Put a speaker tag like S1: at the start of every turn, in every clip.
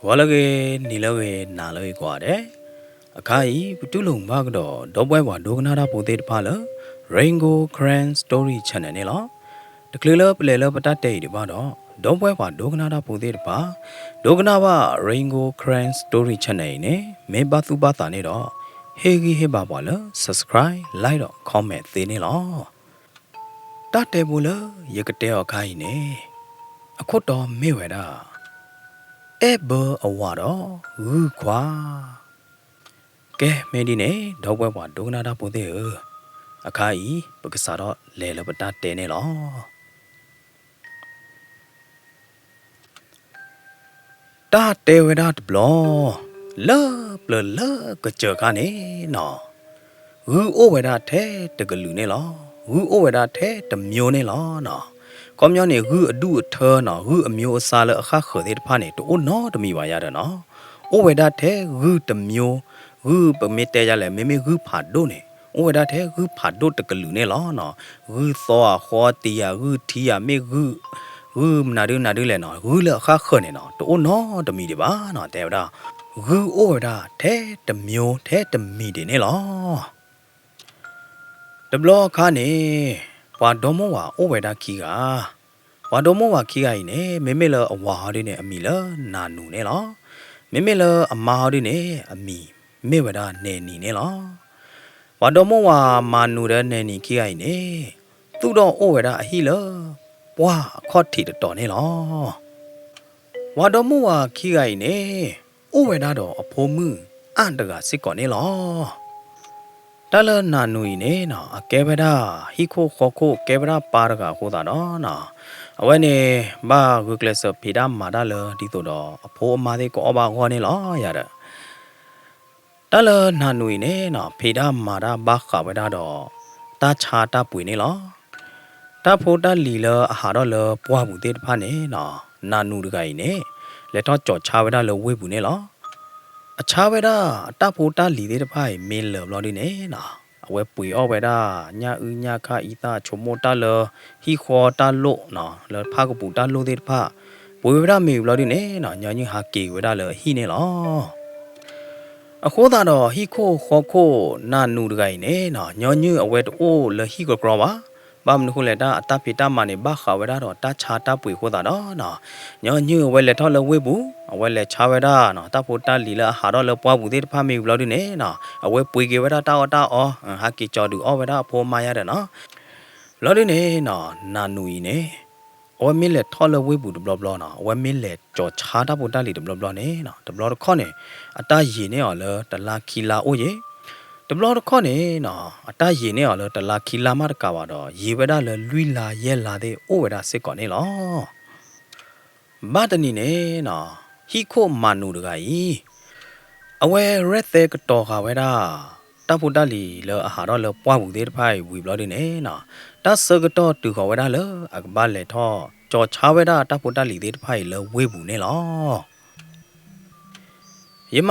S1: Walage nilage nalage kwade. Akai putulung bagdo dobwe wa dognara pote pala Rainbow Cran Story Channel ne lo. The clear plela patate di bado dobwe wa dognara pote pa dognaba Rainbow Cran Story Channel ne me batu bata ne do. Hegi heba wala subscribe like comment te ne lo. Tate bula yekate akai ne. Akoto meweda. Eba awado kwa ke medine dogwe wa dognada pode akai pakasaro lele pata tene lo ta te weda blo la ka che ka ne no o weda the te galu ne lo o weda the te myo ne lo no ကောင်းမြောင်းနေဟူအဒူအထောနော်ဟူအမျိုးအစားလအခါခေါ်တဲ့ဖာနေတိုးနော်တမီပါရတယ်နော်။အိုဝေဒတဲ့ဟူတမျိုးဟူပမေတဲရလဲမေမေဟူဖာဒိုနေ။အိုဝေဒတဲ့ဟူဖာဒိုတကလူနေလောနော်။ဟူသောခေါ်တီယာဟူထီယာမေဟူနာဒူလဲနော်ဟူလအခါခေါ်နေနော်တိုးနော်တမီဒီပါနော်တဲ့ဒါဟူအိုဝေဒတဲ့တမျိုးတဲ့တမီဒီနေလော။တဘလခါနေဝါဒမောဝါအိုဝေဒခီကဝါဒမောဝါခီကရင်နေမေမေလအဝါဟာဒီနေအမီလနာနူနေလောမေမေလအမာဟာဒီနေအမီမေဝဒနေနီနေလောဝါဒမောဝါမာနူတဲ့နေနီခီကရင်နေသူတော့အိုဝေဒအဟီလပွားခေါ်တီတော်နေလောဝါဒမောဝါခီကရင်နေအိုဝေဒတော့အဖိုးမှုအန်တကစစ်ကောနေလောတလနာနူီနေနော်အကဲဗဒါဟီခိုခေါခိုကဲဗဒါပါရကဟိုတာနော်အဝဲနေဘာဂုကလစဖီဒါမာဒါလဒီတော့အဖိုးအမသေးကောဘာခေါ်နေလောရတဲ့တလနာနူီနေနော်ဖီဒါမာဒါဘာခဗဒါတော့တာချာတာပွေနေလောတာဖိုတာလီလအဟာတော့လပွားဘူးတဲ့ဖာနေနော်နာနူတကိုင်နေလက်တော့ကြော်ချာဗဒါလဝေးဘူးနေလောအခြားဝဲတာတဖို့တာလီတဲ့တဖိုင်မင်းလော်လို့နေနော်အဝဲပွေအော်ဝဲတာညာဥညာခဤတာချုံမတာလဟီခေါ်တာလို့နော်လဖာကပူတာလို့တဲ့တဖပွေဝဲတာမေလို့နေနော်ညာညဟာကေဝဲတာလဟီနေလောအခုသာတော့ဟီခိုခေါ်ခိုနာနူတကိုင်နေနော်ညညအဝဲတိုးလဟီကကရောပါဘာမနခုလက်တာအတပိတာမနေဘာခဝဲတာတော့တာချာတာပွေခိုတာတော့နော်ညညဝဲလက်ထော်လဝဲဘူးအဝဲလက်ချာဝဲတာနော်တဖို့တာလီလာဟာတော့လပွားဘူးတဲ့ဖာမေဘူးလို့နေနော်အဝဲပွေကေဝဲတာတာအော်ဟာကီချော်တူအော်ဝဲတာဖိုးမရတယ်နော်လို့နေနော်နာနူီနေအဝဲမင်းလက်ထော်လဝဲဘူးဘလဘလနော်အဝဲမင်းလက်ကြော်ချာတာဖို့တာလီဘလဘလနေနော်ဘလခေါနေအတာရီနေအော်လတလာခီလာအိုရေတဘလခေါနေနော်အတာရီနေအော်လတလာခီလာမတကပါတော့ရေဝဲတာလလွီလာရဲလာတဲ့အိုဝဲတာစစ်ကောနေလောဘာတနီနေနော်ဟီခိုမာနူတကကြီးအဝဲရက်တဲ့ကတော်ခါဝဲတာတဖူတလီလအဟာတော့လပွားဘူးတဲ့ဖိုင်ဝီဘလဒင်းနေနော်တဆကတော်တူခဝဲတာလအကဘာလေထောကြောချာဝဲတာတဖူတလီတဲ့ဖိုင်လဝေးဘူးနေလောယမ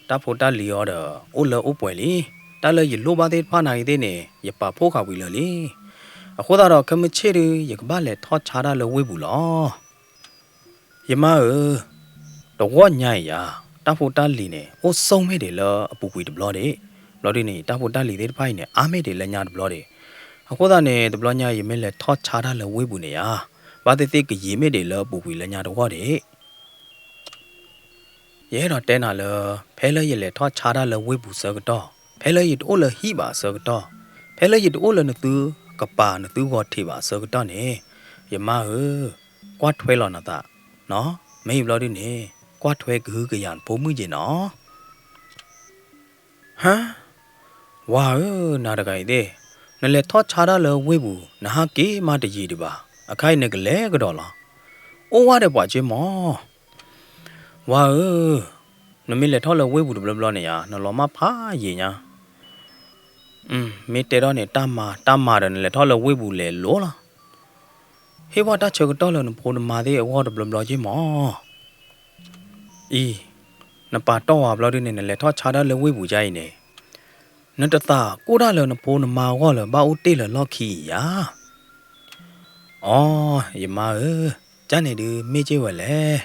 S1: တဖူတလီရောတော့အိုလအိုပွဲလီတလရလိုပါတဲ့ဖာနိုင်တဲ့နေရပါဖိုးခါဝီလလီအခုတော့ကမချေရကဘာလေထောချာတာလဝေးဘူးလောယမတော့ဝညရတဖို့တလီနေအိုဆုံးမဲတယ်လောအပူကွေတဘလော့တဲ့ဘလော့တဲ့နေတဖို့တလီတဲ့ဖိုင်နေအားမဲတယ်လက်ညာတဘလော့တဲ့အခုသားနေတဘလော့ညာရမဲလက်ထောချာတာလဝေးဘူးနေရဘာတဲ့ကရေမဲတယ်လောအပူကွေလက်ညာတော့တဲ့ရဲတော့တဲနာလောဖဲလဲရလက်ထောချာတာလဝေးဘူးစကတော့ဖဲလဲရတိုးလဟိပါစကတော့ဖဲလဲရတိုးလနသူကပါနသူကောထေပါစကတော့နေယမကွာထွဲလောနာတာနော်မေးဘလို့ဒီနေကွာထွဲကူကရန်ပုံမှုကြီးနော်ဟမ်ဝါနာတကိုင်တဲ့နလေထောချာတာလဝေးဘူးနာဟာကေမတကြီးတပါအခိုင်နဲ့ကလဲကတော့လားအိုးဝတဲ့ပွားချင်းမောဝါနမီလေထောလဝေးဘူးဘလနေရနော်လောမဖာရေညာမေတဲတော့နေတာမာတယ်လေထောလဝေးဘူးလေလောလားဟေဝတာချေကတော့လနဖိုးမာတဲ့ဝါဒဘလချင်းမောอีนปาตอวาบลอดิne le tho cha da le we bu jai ne na ta ta ko da le na pho na ma wa le ba u te le lo khi yaอ๋อยมาจ้าเนี่ยดูไม่เจอวะเลย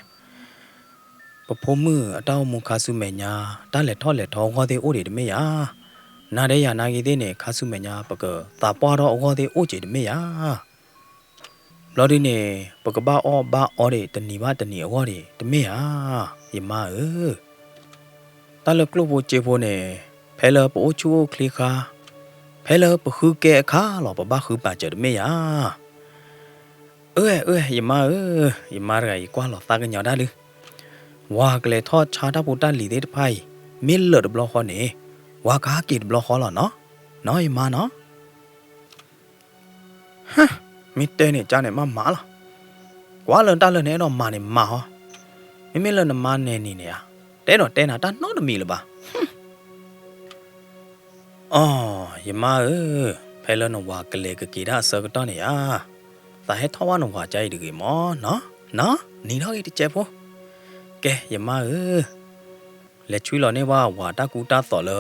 S1: ဖိုးမှုအတောက်မခါဆုမညာတားလက်ထောလက်ထောငေါ်တဲ့အိုးတွေတမေယာနာတဲ့ရနာကြီးတဲ့နဲ့ခါဆုမညာပကတာပွားတော့ငေါ်တဲ့အိုးချေတမေယာလော်ဒီနေပကဘာအောဘာအော်တဲ့တနီဘာတနီအဝါတဲ့တမေယာယမတားလကလုဘချေဖို့နဲ့ဖဲလပိုချူခလီခါဖဲလပခုကဲခါလောပဘာခုပါကြတမေယာယမယမရကွာလောတာကညောဒါလူဝါကလေทอดชาดาปูตาลีเดตไพมิลเลอร์บล็อกฮอนี่วากากิดบล็อกฮอล่ะเนาะน้อยมาเนาะฮะมิเตเนี่ยจาเนี่ยมาล่ะกว่าเลินตาเลินเนี่ยတော့มาเนี่ยมาฮอมิเลินมาเนี่ยนี่เนี่ยတဲတော့တဲနာတာနှောတမီလပါအော်ယမဖဲလနဝါကလေကကီရာစကတော့เนี่ยတာဟဲထောဝနဝါကြိုက်ဒီကေမောနော်နီတော့ဒီကျဲဖို့ကဲယမလက်ချွေးလော်နေဝါတာကူတာတော်လ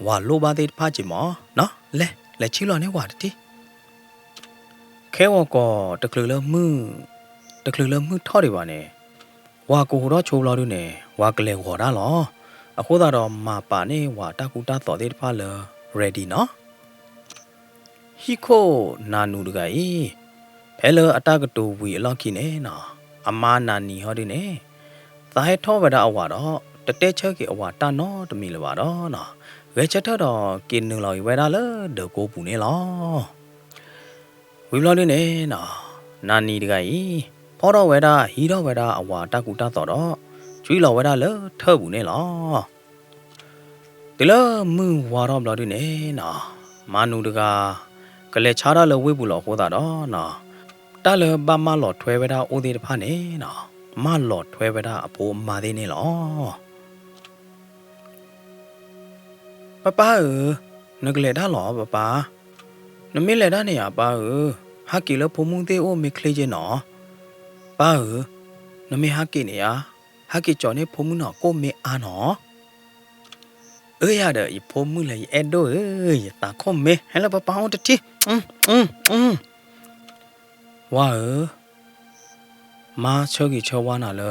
S1: ဝါလိုပါသေးဖာချီမောနော်လက်ချွေးလော်နေဝါတီခဲဝကောတကလလမှုထော်ရပါနဲ့ဝါကိုတော့ချိုးလော်တို့နဲ့ဝါကလေးဝါတာလောအခုသာတော့မပါနေဝါတာကူတာတော်သေးဖာလ ready နော်ဟီခိုနာနူတကကြီးဖဲလအတကတူဝီအလောက်ခိနေနော်အမာနာနီဟောဒီနေသာဟဲထောဝဒအဝါတော့တတဲချက်ကေအဝါတာနော်တမီလပါတော့နော်ဝဲချက်တော့กินနူလော်ဝဲတာလေဒကိုပူနေလောဝီဘလော်နေနော်နာနီတကကြီးဖောတော့ဝဲတာဟီတော့ဝဲတာအဝါတကူတာတော့ကျွီလော်ဝဲတာလေထော့ဘူးနေလောဒီလမှုဝါတော့ဘလော်ဒီနေနော်မာနူတကကလေချာရလဝေးဘူးလောဟောတာတော့နော်တာလေဘာမလော်ထွဲဝဲတာအိုသေးတဖာနေနော်မလော်ထွဲဝဲတာအဖိုးမာသေးနေလောပပနကလေတာလောပနမေလေတာနေရပါဟာကီလဖုံမှုသေးအိုမေခလေးချင်းနော်ပါနမေဟာကီနေရဟာကီကြော်နေဖုံမှုနော်ကိုမေအာနော်ရတယ်ဖုံမှုလေအဲ့တော့တာခုံမေဟဲ့လပပအောင်တတိဝါမာချောကြီးချောဝါနာလ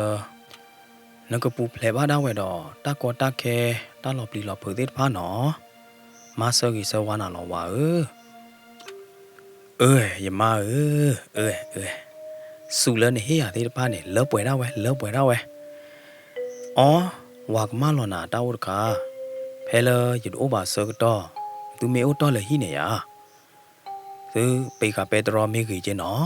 S1: နကပူဖလေဘာဒါဝဲတော့တကောတခဲတလော်ပလီလော်ဖုသေးတဖာနော်မာဆောကြီးဆောဝါနာလောဝါယမဆူလနေဟရသေးတဖာနေလောပွဲဒါဝဲအော်ဝါကမလောနာတာဝတ်ခါဖဲလရဒိုဘာဆောကတော့သူမေအိုတော်လေဟိနေရသူပေကပဲတော်မေကြီးချင်းနော်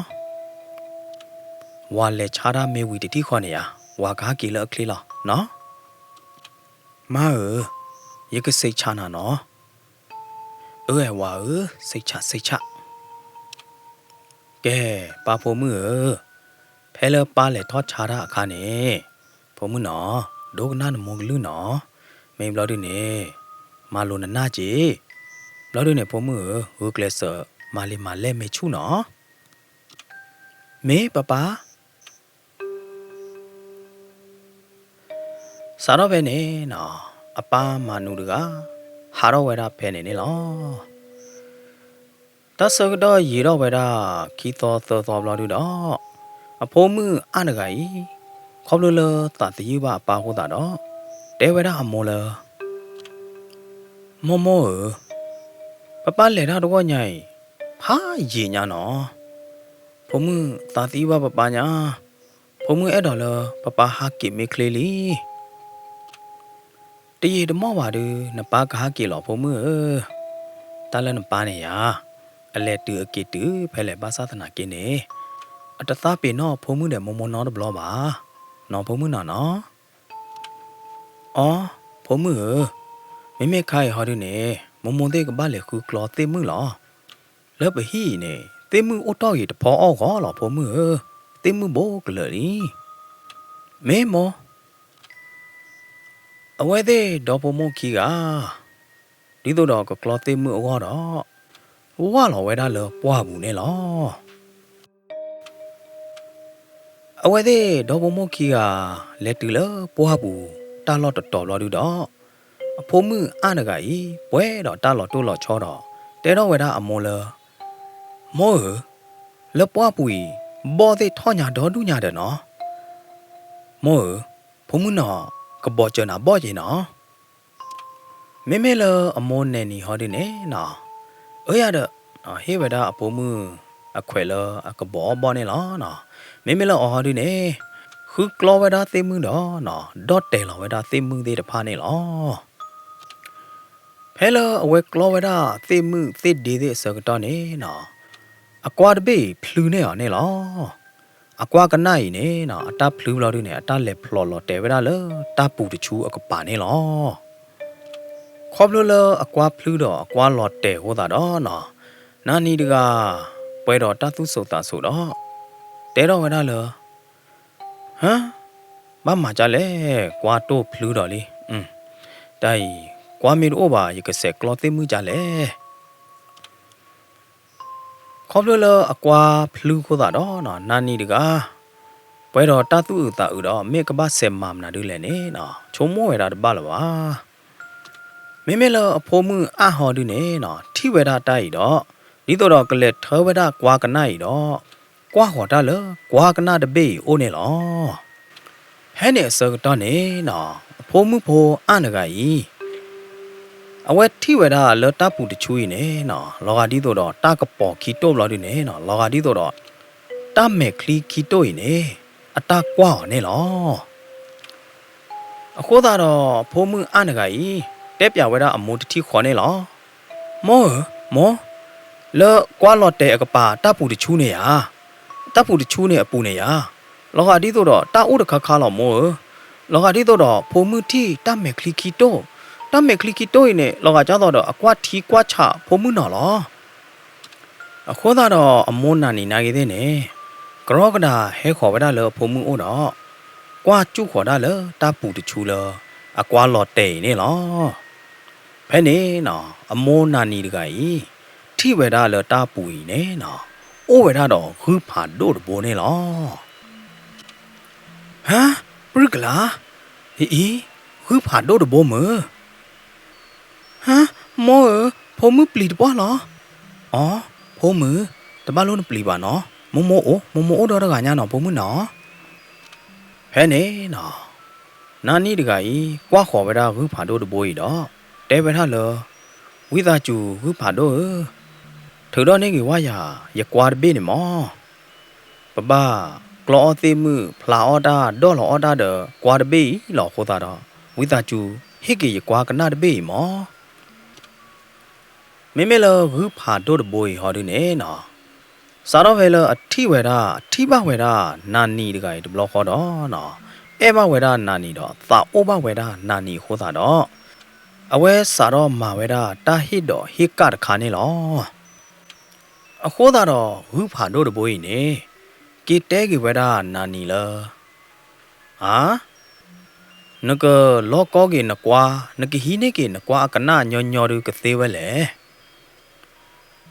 S1: ဝါလေချာရာမေဝီတီခေါ်နေရဝါကားကီလအခလီလာနော်ယကစိတ်ချနာနော်ဝါစိတ်ချကဲပါဖို့မှုဖဲလပါလေထောချာရာအခါနေဖို့မှုနော်ဒုကနာနမောကလူနော်မိန်ဘလော်ဒီနေမာလိုနနာကြီးဘလော်ဒီနေဖို့မှုဟိုကလဆာမာလီမာလဲမေချူနော်မေပပစားတော့ပဲနေနော်အပားမနူတကဟာတော့ဝဲတာဖဲနေလောတဆကတော့ရေတော့ဝဲတာခီတော်ဘလော်ဒီတော့အဖိုးမှုအနဂါကြီးခေါပလလတာတယူပါအပါဟောတာတော့တဲဝဲတာအမောလမောပပလေတာတော့ညိုင်ဖာရေညာနော်ဖုံမှုတာတီးပါပပညာဖုံမှုအဲ့တော်လပပဟာကိမေကလေးလီတရေတမောပါဒနပါကဟာကိလောဖုံမှုတာလနပါနေရအလက်တူအကိတူဖဲလေဘာသာသနာကိနေအတသားပေနော်ဖုံမှုနဲ့မမောနော်တဘလောပါနော်ဖုံမှုနော်အော်ဖုံမှုမေခိုင်ဟော်ဒီနေမမုံတဲ့ကဘာလေခုကလောတေမှုလောလဘဟီနေတေမှုအတော့ရတဖောအောကောလောဖုံမှုတေမှုဘောကလရီမေမောအဝဲတဲ့ဒေါ်ဖုံမှုခီကဒီတော့ကကလောတေမှုအောတော့ဝါလောဝဲတာလောပွားဘူးနေလောအဝဲတဲ့ဒေါ်ဖုံမှုခီကလက်တူလောပွားဘူးတာလောတော်လော်ဒီတော့အဖိုးမှုအနဂါကြီးပွဲတော့တာလော်တိုးလော်ချောတော့တဲတော့ဝဲတာအမောလမောလပွားပူဘောသေးထောညာတော်ဒူညာတဲ့နော်မော ဖုံမှုနော်ကဘောချနာဘောချင်နော်မေမေလအမောနေနီဟောဒီနေနော်အေးရတဲ့ဟေးဝဒအဖုံမှုအခွဲလအကဘောဘောနေလားနော်မေမေလဟောဒီနေခုကလောဝဒသိမှုတော့နော်ဒေါ့တဲလောဝဒသိမှုသေးတဖာနေလောဖဲလအဝဲကလောဝဒသိမှုသိဒီသေးစကတော့နေနော်အကွာတပိဖလူနေအောင်နေလောအကွာကနိုင်နေနော်အတဖလူလောက်ဒီနေအတလက်ဖလော်လော်တဲဝဒလတပူတချူအကပါနေလောခေါပလလအကွာဖလူတော့အကွာလော်တဲဟောတာတော့နော်နာနီတကပွဲတော်တသူစုတာဆိုတော့တဲတော့ဝဒလဟမ်မမကြလဲကွာတော့ဖလူတော့လေတိုင်ကွာမီရိုဘာရကဆက်ကလောသိမှုကြလဲခေါပလလအကွာဖလူခိုးတာတော့နော်နာနီတကပွဲတော်တသူတာဥတော့မေကဘဆယ်မမနာဒူလဲနေနော်ချုံမောဝဲတာတပါလပါမေမေလအဖိုးမှုအဟော်ဒူနေနော်ထိဝဲတာတိုက်တော့ဒီတော့ကလက်ထောဝဲတာကွာကနိုင်တော့ကွာဟော်တာလကွာကနာတပေအိုးနေလောဟဲ့နေစကတော့နေနော်အဖိုးမှုဖိုးအနဂါကြီးအဝဲထိဝဲတာလတပူတချူးနေနော်လောကဒီတော့တာကပေါ်ခီတိုလော်ဒီနေနော်လောကဒီတော့တမဲခလီခီတိုနေအတကွာနေလောအခုတော့ဖိုးမှုအနဂါကြီးတဲပြဝဲတာအမိုးတတိခေါ်နေလောမောလောကွာလော်တဲအကပါတပူတချူးနေရတပူတချူးနေအပူနေရလောကဒီတော့တာဥဒခခါလောမောလောကဒီတော့ဖိုးမှုတီတမဲခလီခီတိုတမဲခလီကီတိုနေလောကကြတော့အကွာထီကွာချဖုံမှုနော်လောအခုတော့အမွန်းနာနေနာကြီးသေးနေကရောကဒါဟဲခေါ်ဝဒလောဖုံမှုအိုတော့ကွာကျုခေါ်တာလောတပူတချူလောအကွာလော်တဲနေလောဖဲနေနော်အမွန်းနာနေတကကြီးထိဝဒလောတပူကြီးနေနော်အိုဝဒတော့ခူးဖာတို့တဘောနေလောဟမ်ပရကလာဟီခူးဖာတို့တဘောမဟမ်မောဖုံမှုပလီတပွားလားအော်ဖုံမှုတမလုံးပလီပါနော်မမိုအိုတော့ကညာနော်ဖုံမှုနော်ဟဲ့နေနော်နာနီတကကြီးကွာခေါ်ဝဲတာဝိဖာတို့တဘိုးကြီးတော့တဲဝဲထားလောဝိသားကျူဝိဖာတို့ထိုတော့နေကြီးဝါရရကွာတပိနေမောပပကလောအသေးမှုဖလာအော်တာဒေါ်လောအော်တာဒကွာတပိလောခေါ်တာတော့ဝိသားကျူဟိကေရကွာကနာတပိမောမေမေလဝုဖာတို့တဘိုးဟောဒီနေနော်စာတော့ဖဲလအထိဝဲတာအထိပဝဲတာနာနီတကကြီးတဘလခေါ်တော့နော်အဲမဝဲတာနာနီတော့သာအိုဘဝဲတာနာနီဟောတာတော့အဝဲစာတော့မာဝဲတာတာဟစ်တော့ဟစ်ကတခါနေလောအခိုးတာတော့ဝုဖာတို့တဘိုးကြီးနေကီတဲကြီးဝဲတာနာနီလားဟာနကလောကောကေနကွာနကဟီနေကေနကွာကနာညောညောရကသေးဝဲလေ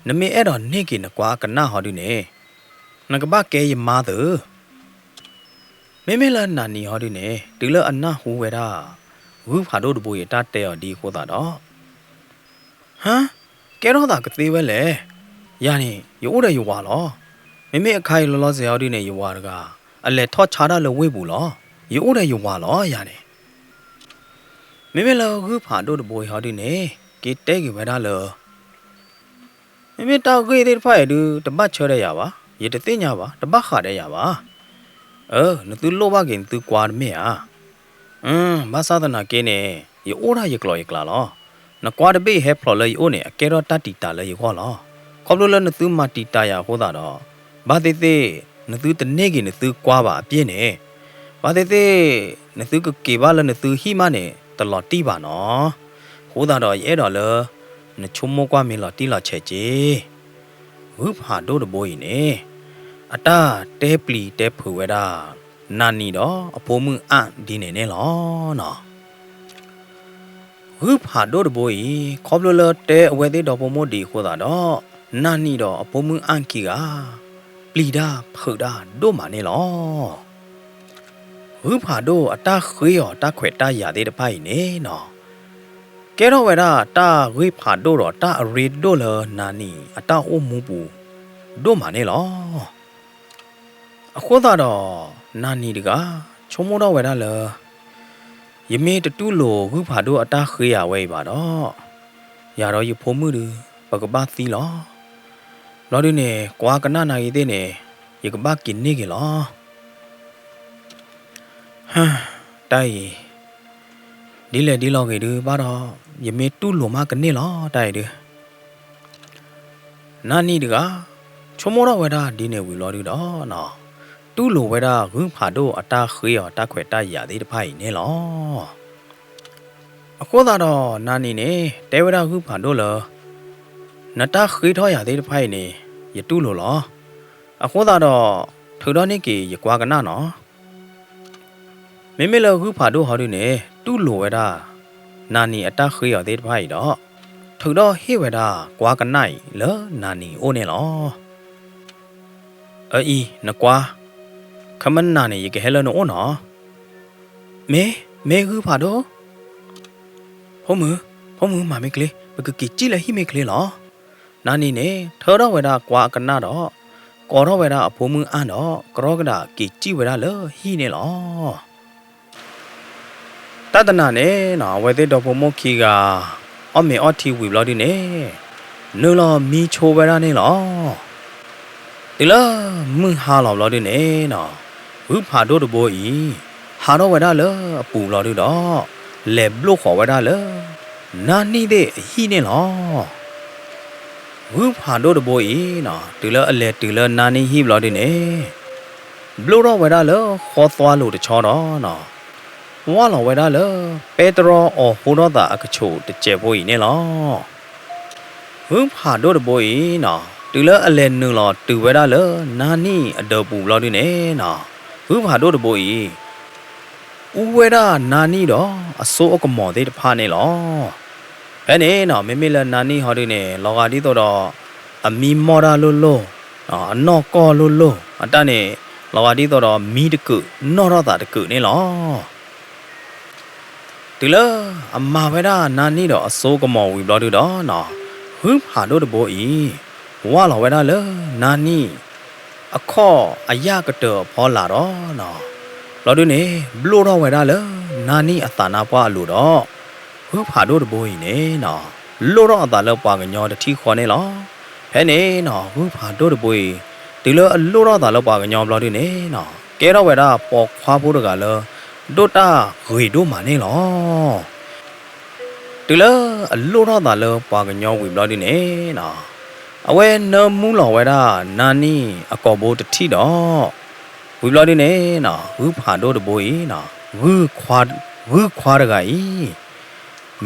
S1: နမေအဲ့တော့နေကေနကွာကနာဟောဒီနေနကဘကဲရမာသမေမေလာနာနီဟောဒီနေဒီလအနာဟူဝဲတာဝူဖာတို့တဘူရတတဲော်ဒီခိုးတာတော့ဟမ်ကဲတော့တာကသေးဝဲလေရနေရိုးတယ်ရိုးပါလောမေမေအခိုင်လောလောဆယ်ဟောဒီနေရိုးပါတကအလဲထော့ချတာလဝိဘူးလောရိုးတယ်ရိုးပါလောရနေမေမေလောခုဖာတို့တဘိုးဟောဒီနေကေတဲကေဝဲတာလောမေမေတောက်ခေးတဲ့ဖိုင်တူတပတ်ချောတဲ့ရပါရေတသိညာပါတပတ်ခါတဲ့ရပါနသူလောဘကင်သူကွာမေอ่ะမသဒနာကင်းနေရေအိုးရရေကလောရေကလာလောနကွာတပိဟဲဖလော်လေအိုးနေအကဲတော့တတီတာလေရေခေါ်လောခေါပလိုလနသူမတီတာရဟောတာတော့ဘာသေးသေးနသူတနေကင်နသူကွာပါအပြင်းနေဘာသေးသေးနသူကကေပါလနသူဟိမနေတလော်တီးပါနော်ဟိုးတာတော့ရဲတော်လနချုံမောကွာမင်းလော်တီးလော်ချက်ကြီးဝုဖာတို့တဘိုးကြီးနေအတာတဲပလီတဲဖူဝဲတာနာနီတော့အဖိုးမှုအန်ဒီနေနေလောနော်ဝုဖာတို့တဘိုးကြီးခေါပလလတဲအဝဲသေးတော်ပုံမို့ဒီခိုးတာတော့နာနီတော့အဖိုးမှုအန်ကီကပလီတာဖူတာတို့မာနေလောဝုဖာတို့အတာခွေးရောတခွဲတရသေးတဖိုင်နေနော်ကဲတော့ဝဲတာတာဝိဖာတို့တော့တာအရီတို့လနာနီအတာအိုမူပူတို့မာနေလောအခုတော့နာနီတကချုံမိုးတော့ဝဲတာလ ယမေတတူလိုခုဖာတို့အတားခေးရဝဲပါတော့ရာတော့ရဖို့မှုတူပကပသီလောလော်ဒီနေကွာကနနာရီတဲ့နေရကပกินနေကလောဟမ်တိုင်ဒီလေဒီလောက်ကေတူပါတော့ယမေတူလိုမကနေလောတိုင်တူနာနီတကချုံမောတော့ဝဲတာဒီနေဝီလော်ဒီတော့နော်တူလိုဝဲတာခုဖာတို့အတားခေးရတခွဲတရသေးတဖိုင်နေလောအခုသာတော့နာနီနေတဲဝဲတာခုဖာတို့လောနတာခေးထောရသေးတဖိုင်နေရတူလိုလောအခုသာတော့ထူတော့နေကေရကွာကနာနော်မေလောခုဖာတို့ဟောဒီနေတူလိုဝဲတာနာနီအတားခေးရသေးတဖိုင်တော့ထူတော့ဟေဝဲတာကွာကနိုင်လောနာနီအိုနေလောအေးနကွာခမန်နာနေရကဟဲလနိုနော်မေခုဖာတော့ဟောမမမေကလေးဘကကီကြည့်လဲဟိမေကလေးလောနာနီနေထောတော့ဝဲတာကွာကနာတော့ကောတော့ဝဲတာအဖိုးမအန်တော့ကရောကဒါကီကြည့်ဝဲတာလောဟိနေလောတတနာနေနော်ဝဲတဲ့တော့ဘုံမခီကအမေအတီဝီဘလော်ဒီနေနိုလောမီချိုဝဲတာနေလောဒီလားမင်းဟာလောဘလော်ဒီနေနော်ဝိဖာတို့တဘောဤဟာတော့ဝဲတာလောအပူလော်ဒီတော့လေဘလို့ခေါ်ဝဲတာလောနာနီတဲ့အဟိနေလောဝိဖာတို့တဘောဤနော်ဒီလားအလေဒီလားနာနီဟိဘလော်ဒီနေဘလို့တော့ဝဲတာလောခေါ်သွားလို့တချောတော့နော်ဝါလောဝဲတာလောပေတရောအော်ဟိုတော့တာအကချိုတကျဲဘောဤနေလောဝိဖာတို့တဘောဤနော်ဒီလားအလေနူလောတူဝဲတာလောနာနီအတော်ပူဘလော်ဒီနေနော်ဝိဖာတို့တဘောဤဦးဝဲတာနာနီတော့အစိုးအကမော်သေးတဖာနေလောဘယ်နေနော်မေလနာနီဟောဒီနေလောကဒီတော့အမီမော်ဒါလို့လို့နော်အနော့ကောလို့လို့အတနဲ့လောကဒီတော့မီတကုနော့တော့တာတကုနေလောဒီလားအမဝဲတာနာနီတော့အစိုးကမော်ဝီဘလော်ဒီတော့နော်ဝိဖာတို့တဘောဤဝါလောဝဲတာလေနာနီအခောအယကတော်ဖောလာတော့နော်လော်ဒူနေဘလို့တော့ဝဲတာလေနာနီအသာနာပွားလို့တော့ဝိဖာတို့တဘောဤနေနော်လို့တော့အသာလောက်ပွားကညောတတိခေါ်နေလောဖဲနေနော်ဝိဖာတို့တဘောဤဒီလိုအလို့တော့အသာလောက်ပွားကညောဘလော်ဒူနေနော်ကဲတော့ဝဲတာပေါ်ခွာဖို့တကလေဒိုတာဂွေတို့မနေလောဒီလိုအလို့တော့အသာလောက်ပွားကညောဝီဘလော်ဒူနေနော်အဝဲနမူလောဝဲတာနာနီအကောဘိုတတိတော့ဝီဘလော်ဒီနေနော်ဝူဖာတို့တဘိုးဤနော်ဝူခွာရကဤ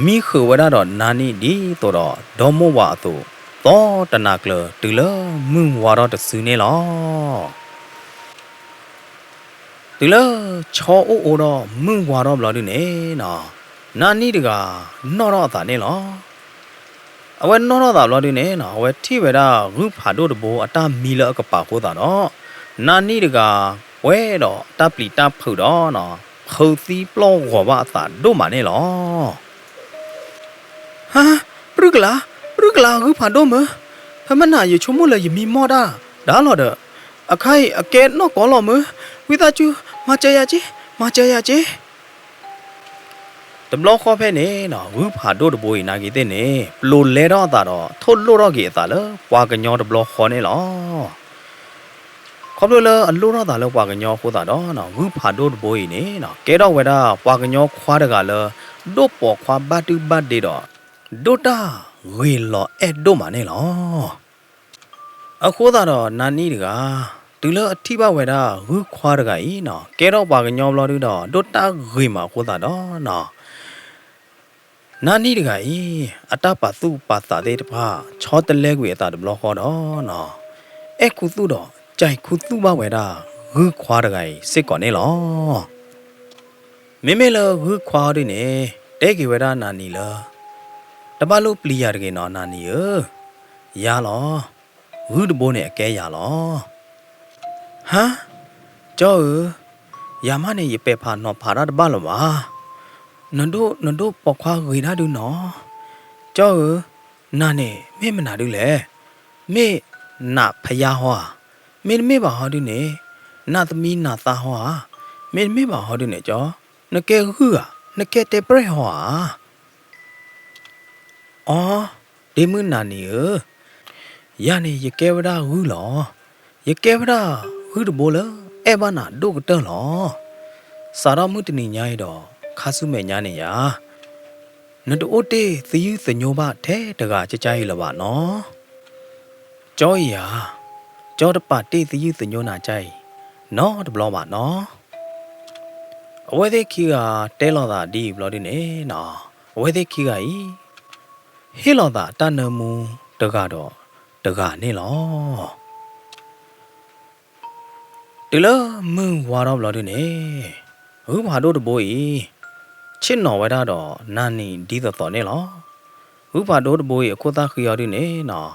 S1: မိခဝဲတာတော့နာနီဒီတော့ဒေါ်မောဝါအတူတော့တနာကလတူလမွန်းဝါတော့တဆူနေလောဒီလချောအိုတော့မွန်းဝါတော့ဘလော်ဒီနေနော်နာနီတကနော်တော့တာနေလောအဝဲနော်တော့တာလော်ဒီနေနော်အဝဲထိဝဲတာရူဖာတို့တဘောအတာမီလအကပါကိုတာနော်နာနီတကဝဲတော့တပလီတဖုတော့နော်ခုတ်သီပလောဝဘာတာတို့မနေလောဟာပရုကလာရူဖာတို့မဖမနာရချုံမလဲယမီမောတာဒါလော်ဒအခိုင်အကဲနော်ကောလောမဝိတာချူမချရချေတဘလခေါ်ဖဲနေနော်ဝူဖာတို့တဘိုးနာကြီးတဲ့နေပလိုလဲတော့တာတော့ထို့လို့တော့ကြီးတာလေပွာကညောတဘလခေါ်နေလောခေါ်လို့လေအလို့တော့တာလေပွာကညောခိုးတာတော့နော်ဝူဖာတို့တဘိုးနေနော်ကဲတော့ဝဲတာပွာကညောခွားတကလေဒို့ပေါ်ခွာဘတ်တူဘတ်ဒေတော့ဒိုတာဝေလောအဲ့ဒိုမနေလောအခုသာတော့နာနီတကဒီလိုအထိပဝဲတာဝူခွားတကဤနော်ကဲတော့ပွာကညောဘလော်တူတော့ဒိုတာဂွေမှာခိုးတာတော့နော်နာနီတကဤအတပါသူပါတာတဲ့တဖာချောတလဲကွေအတာတဘလခေါ်တော့နော်အဲ့ခုသူတော့ကြိုက်ခုသူမဝဲတာဝူခွားတကဤစစ်ကောနေလောမေလဝူခွားရနေတဲကေဝဲတာနာနီလောတပလို့ပလီရတကေနော်နာနီရလောဝူတဘိုးနဲ့အကဲရလောဟမ်ကြောရမနဲ့ရပဲဖာနော်ဖာရတပလောပါနန်တို့ပခွားဝေနာဒူနော်ကြောနာနေမေမနာဒူလေမေနာဖယားဟွာမေပါဟောဒူနေနာသမီးနာသားဟွာမေပါဟောဒူနေကြောနကဲဟူဟာ nake te pre hoa de mu na ni ya ni ye ke wada hu lo ye ke wada hu de bo lo e ba na do ka tan lo sa ra mu tini nya do kha su me nya ni ya na do te thiyu thnyo ba the ta ga cha cha yi la ba no cho ya cho de pa te thiyu thnyo na chai no de blo ba noအဝဲသေးခီကတဲလော်တာဒီဘလော်ဒီနေနော်အဝဲသေးခီကဤဟေလော်တာတန်နမူတကတော့တကနေလောဒီလမင်းဝါတော့ဘလော်ဒီနေဟူဘာတို့တဘိုးဤချစ်နော်ဝဲတာတော့နာနီဒီတော်နေလောဟူဘာတို့တဘိုးဤအခုသားခီရဒီနေနော်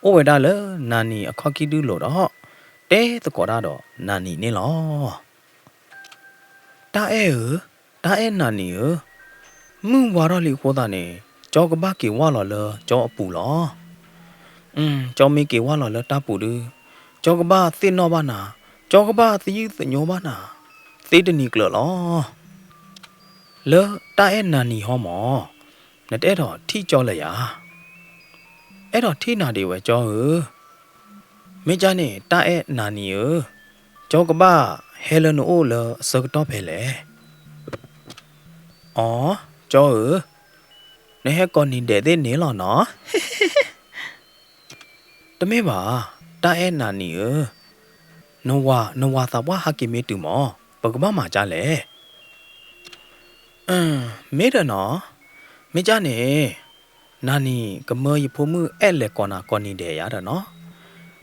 S1: အိုဝဲတာလေနာနီအခါကီတူလို့တော့တဲတကောတာတော့နာနီနေလောတာအဲနာနီမင်းဝါတော့လီခေါ်တာနေကြောကဘာကေဝါလော်လကြောအပူလောကြောမေကေဝါလော်လတာပူဒူကြောကဘာသင်းနောဘာနာကြောကဘာသီသညောဘာနာသေတနီကလောလေတာအဲနာနီဟောမောနတဲ့တော့ထိကြောလက်ရအဲ့တော့ထိနာတွေဝဲကြောမင်းကြနေတာအဲနာနီကြောကဘာဟဲလနိုအိုလစကတော့ဖဲလေကြောနေဟကောနီတဲ့နေလောနော်တမေပါတာအဲနာနီနောဝါသာဝဟာကိမေတူမောပကဘာမှာကြလေမေရနော်မေကြနေနာနီကမေယဖိုမှုအဲ့လေကောနာကောနီတဲ့ရတာနော်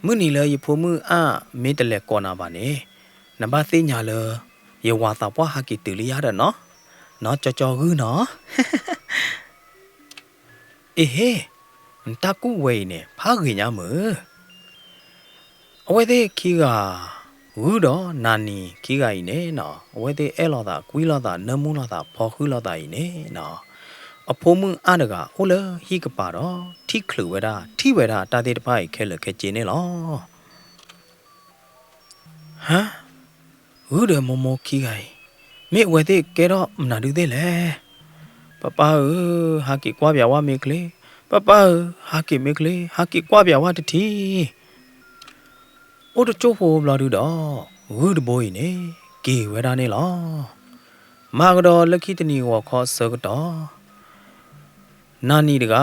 S1: မွနီလေယဖိုမှုမေတလေကောနာပါနေနဘာသိညာလေယေဝါသာဝဟာကိတူလီရတာနော်ကြောဟူနော်အေဟေတကူဝေနေဖားခင်ညာမအဝဲသေးခီကဝူတော့နာနီခီကကြီးနေနော်အဝဲသေးအဲလောတာကွီလောတာနမူလောတာဖော်ခူလောတာကြီးနေနော်အဖိုးမှုအားတကဟိုလေဟီကပါတော့ထိခလူဝဲတာထိဝဲတာတာသေးတဖိုက်ခဲလခဲကျင်းနေလောဟမ်ဝူတယ်မခီကကြီးမေဝဲသေးကဲတော့မနာဒူသေးလေပပဟာကီကွာပြဝါမေကလေးပပဟာကီမေကလေးဟာကီကွာပြဝါတတီအိုတချို့ဖို့ဘလာဒူတော့ဝူဒဘိုးနေကီဝဲတာနေလောမာကတော့လက်ခိတနီဝခေါ်စကတော့နာနီတက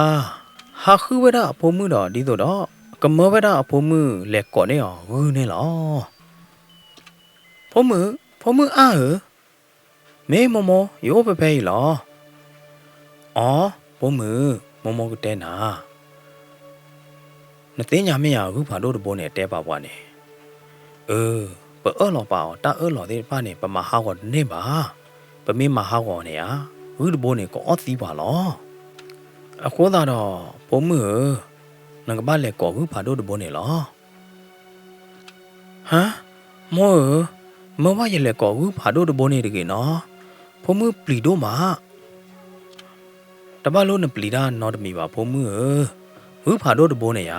S1: ဟာခူဝဲတာအဖို့မှုတော့ဒီတော့ကမောဝဲတာအဖို့မှုလက်ကော်နေအောင်ဝူနေလောဖို့မှုမေမမရိုးပပဲလောဘုံမကတဲနာနသိညာမရဘူးဘာလို့တဘောနဲ့တဲပါပွားနေပလောပါတာလောတဲ့ပါနေပမဟာကောနေပါပမေမဟာကောနေဘူးတဘောနဲ့ကောသီးပါလောအခုသာတော့ဘုံနကပါလေကောဘူးဘာလို့တဘောနဲ့လောဟမ်မောဝရလေကောဘူးဘာလို့တဘောနဲ့တကယ်နော်ဖုံမှုပလီတို့မှာတပတ်လုံးနဲ့ပလီတာနော်တမီပါဖုံမှုဝူဖာတို့တဘိုးနေရ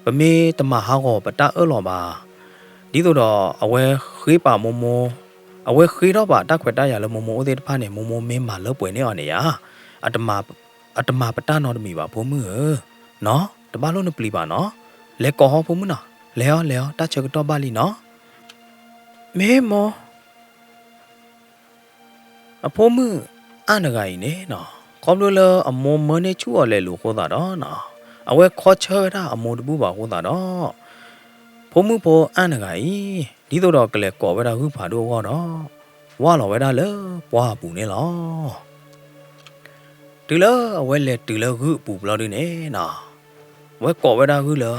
S1: ပမေတမဟာကောပတာလောပါဒီတော့အဝဲခေးပါမမအဝဲခေးတော့ပါတခွက်တရလမမအိုသေးတဖာနေမမမင်းမလောက်ပွေနေအောင်နေရအတမပတာနော်တမီပါဖုံမှုနော်တပတ်လုံးနဲ့ပလီပါနော်လဲကောဟောဖုံမှုနော်လဲရောတချက်တော့ပါလီနော်မေမောအဖိုးမှုအနဂိုင်းနေနော်ခေါပလိုလအမောမနေချူအလဲလို့ခေါ်တာတော့နော်အဝဲခေါ်ချတာအမောတပူပါခေါ်တာတော့ဖိုးမှုပေါ်အနဂိုင်းဒီတော့ကလေးကော်ဝဲတာဟုဖာတော့ဟောတော့ဝါလော်ဝဲတာလေပွားပူနေလောတူလအဝဲလေတူလဟုပူဘလော်ဒီနေနော်ဝဲကော်ဝဲတာဟုလော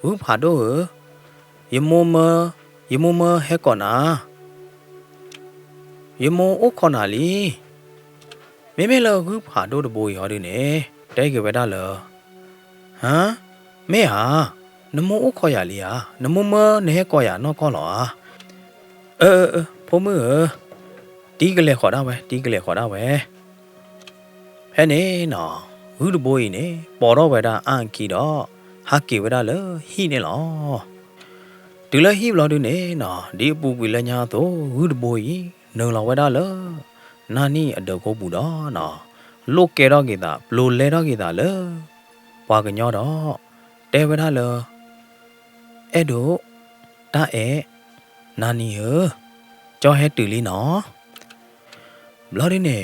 S1: ဟုဖာတော့ယမမဟဲကောနာယမောအိုခေါနာလီမေလောခုဖာတို့တဘိုးရော်ဒီနေတဲကဝဲတာလောဟမ်မေဟာနမောအိုခေါ်ရလီဟာနမမနေကောရနော်ခေါ်လောဖုံးမတီးကလေးခေါ်တာပဲဟဲ့နေနော်ဝူတဘိုးနေပေါ်တော့ဝဲတာအန်ကီတော့ဟာကီဝဲတာလောဟီနေလောဒီလဟီဘလော်ဒီနေနော်ဒီပူပူလညာတော့ဝူတဘိုးနုံလောဝဲတာလော နာနီအတကိုပူတော့နော်လုတ်ကဲတော့ကေတာဘလို့လဲတော့ကေတာလေဘွာကညောတော့တဲဝရလအဲ့တို့တာအဲနာနီဟကြောဟဲတူလီနော်ဘလော်ဒီနေ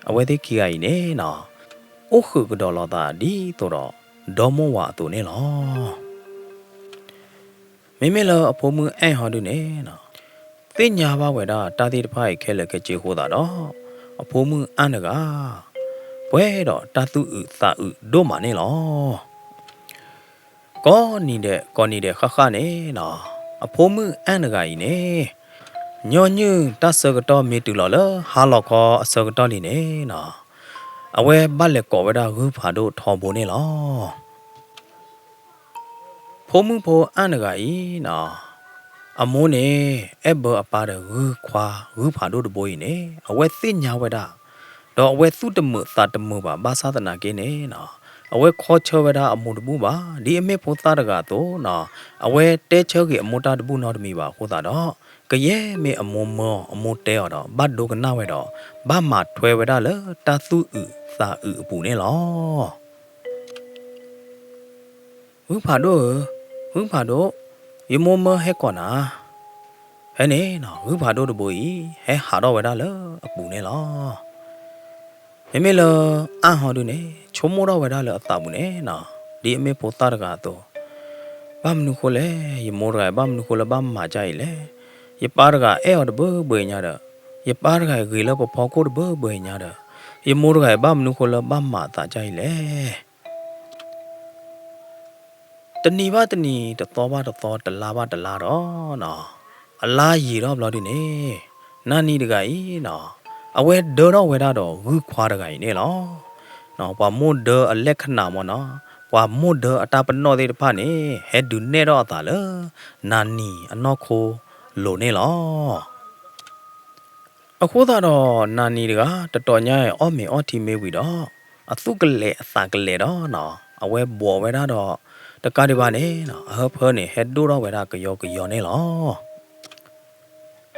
S1: အဝဲသေးခီကကြီးနေနော်အိုခုကတော့လောတာဒီတော့ဒေါ်မောဝါတူနေလောမိမိလောအဖိုးမအဲဟောတူနေနော်သိညာပါဝဲတာတာတိတဖိုက်ခဲလက်ကကြေဟိုတာတော့အဖိုးမအန်တကဘွဲတော့တာသူဥသာဥတို့မနေလောကောနေတဲ့ခခနေနော်အဖိုးမအန်တကကြီးနေညောညူတဆကတော့မေတူလောလဟာလောကောအစကတော့လီနေနော်အဝဲဘက်လက်ကောဝဲတာဂူဖာတို့ထော်ပုံနေလောဖိုးမှုဖိုးအန်တကကြီးနော်အမိုးနေအဘအပါတဲ့ဂူခွာဂူဖာတို့တပိုးကြီးနေအဝဲသိညာဝဲတာတော့အဝဲသုတမှုသာတမှုပါဘာသာတနာကင်းနေနော်အဝဲခေါ်ချဝဲတာအမှုတပူပါဒီအမေဖိုးသားတကတော့နော်အဝဲတဲချောကြီးအမတာတပူနော်တမီပါဟိုတာတော့ကရဲမေအမုံမောအမုံတဲရတော့ဘတ်ဒုကနာဝဲတော့ဘာမထွဲဝဲတာလေတာသူဥသာဥအပူနေလောဝုဖာတို့ယမုံမဟဲကောနာဟဲနေနော်ဝုဖာတို့တပူဤဟဲဟာတော့ဝဲတာလေအပူနေလောမေလအဟောတို့နေချုံမောတော့ဝဲတာလေအတာဘူးနေနော်ဒီအမေပိုတာတကတော့ဘာမနုခိုလေယမောရဘာမနုခိုလေဘာမကြိုင်လေยปาร์กาเออดเบเบญาดยปาร์กากีลปพอโคดเบเบญาดยมูรกาบ้ามนุโคลบ้ามมาตาใจแลตนีบาตนีตตอบาตตอตลาบาตลาดอเนาะอลายีรอบลอดิเนนานีตกาอีเนาะအဝဲဒေါ်တော့ဝဲတာတော့ဝူခွာတကကြီးနေလောနော်ဘာမို့ဒေါ်အလက်ခဏမောနော်ဘာမို့ဒေါ်အတာပနောသေးတဖာနေဟဲဒူနေတော့တာလေနာနီအနော်ခိုလိုနေလောအခုသာတော့နာနီတကတတော်ညာရဲ့အော့မင်အော့တီမေးဝီတော့အသုကလေအသာကလေတော့နော်အဝဲဘော်ဝဲတာတော့တကားဒီပါနေနော်အဟဖနေဟက်ဒူတော့ဝဲတာကယောနေလော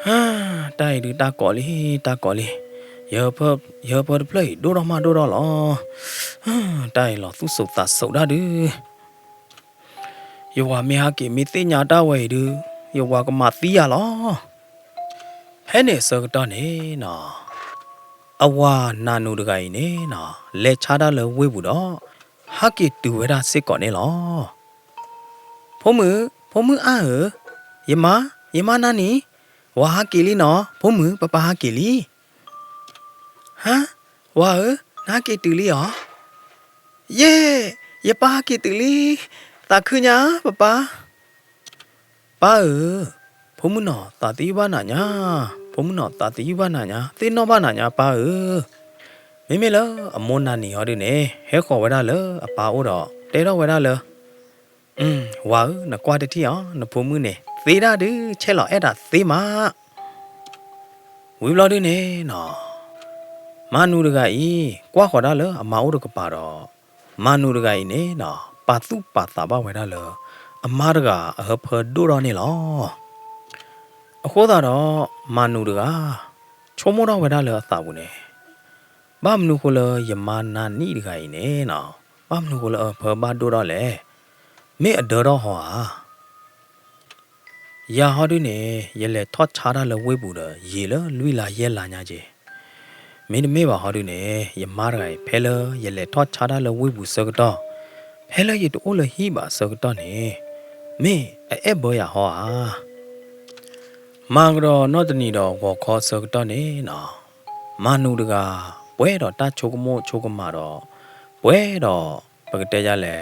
S1: ဟာတိုင်ဒီတာကော်လီယောဖပလေဒူတော့မဒူတော့လောဟာတိုင်လောသူစုတာစုတာဒူယောဝမေဟာကေမီသိညာတာဝဲဒူယောဝကမသီးရလောဟဲ့နေစကတော့နေနော်အဝါနာနုတကိုင်နေနော်လက်ချတာလဲဝေးဘူးတော့ဟာကေတူဝဲတာစစ်ကောနေလောဖုံးမအာယမနာနီဝါဟာကေလီနော်ဖုံးမပပဟာကေလီဟမ်ဝါနာကေတူလီယောယေယပါကေတူလီတာခွညာပပပါဖုံမနော်တာတိဘာနာညာဖုံမနော်တာတိဘာနာညာသေနောဘာနာညာပါမေလအမွန်နာနီဟောဒီနေဟဲခေါ်ဝဲတာလေအပါအိုတော့တဲတော့ဝဲတာလေဝါနကွာတတိယနဖုံမနေသေတာဒူချဲလောအဲ့ဒါသေမဝီဘလော်ဒီနေနော်မနူတကဤကွာခေါ်တာလေအမအိုတော့ကပါတော့မနူတကဤနေနော်ပါသူပါတာဘာဝဲတာလေအမားတကအဟဖဒူတော့နေလောအခုသာတော့မနူတကချုံမောတော့ဝဲတာလေအသာဘူးနေဘာမနူခိုလယမနာနီတကဤနေနော်ဘာမနူခိုလအဖဘာဒူတော့လေမေအဒေါ်တော့ဟောရာဟောဒီနေရလေထော့ချတာလေဝေးဘူးတော့ရေလလွိလာရဲလာညာကြီးမင်းမေပါဟောဒီနေယမတကဖဲလရလေထော့ချတာလေဝေးဘူးစကတော့ဖဲလရတိုးလေဟိပါစကတော့နေမင်းအဲ့ဘောရဟောမာကတော့နော့တနီတော့ဘောခေါ်စကတော့နေနော်မနူတကပွဲတော့တချိုကမို့ချိုကမာတော့ပွဲတော့ပကတဲ့ရလေ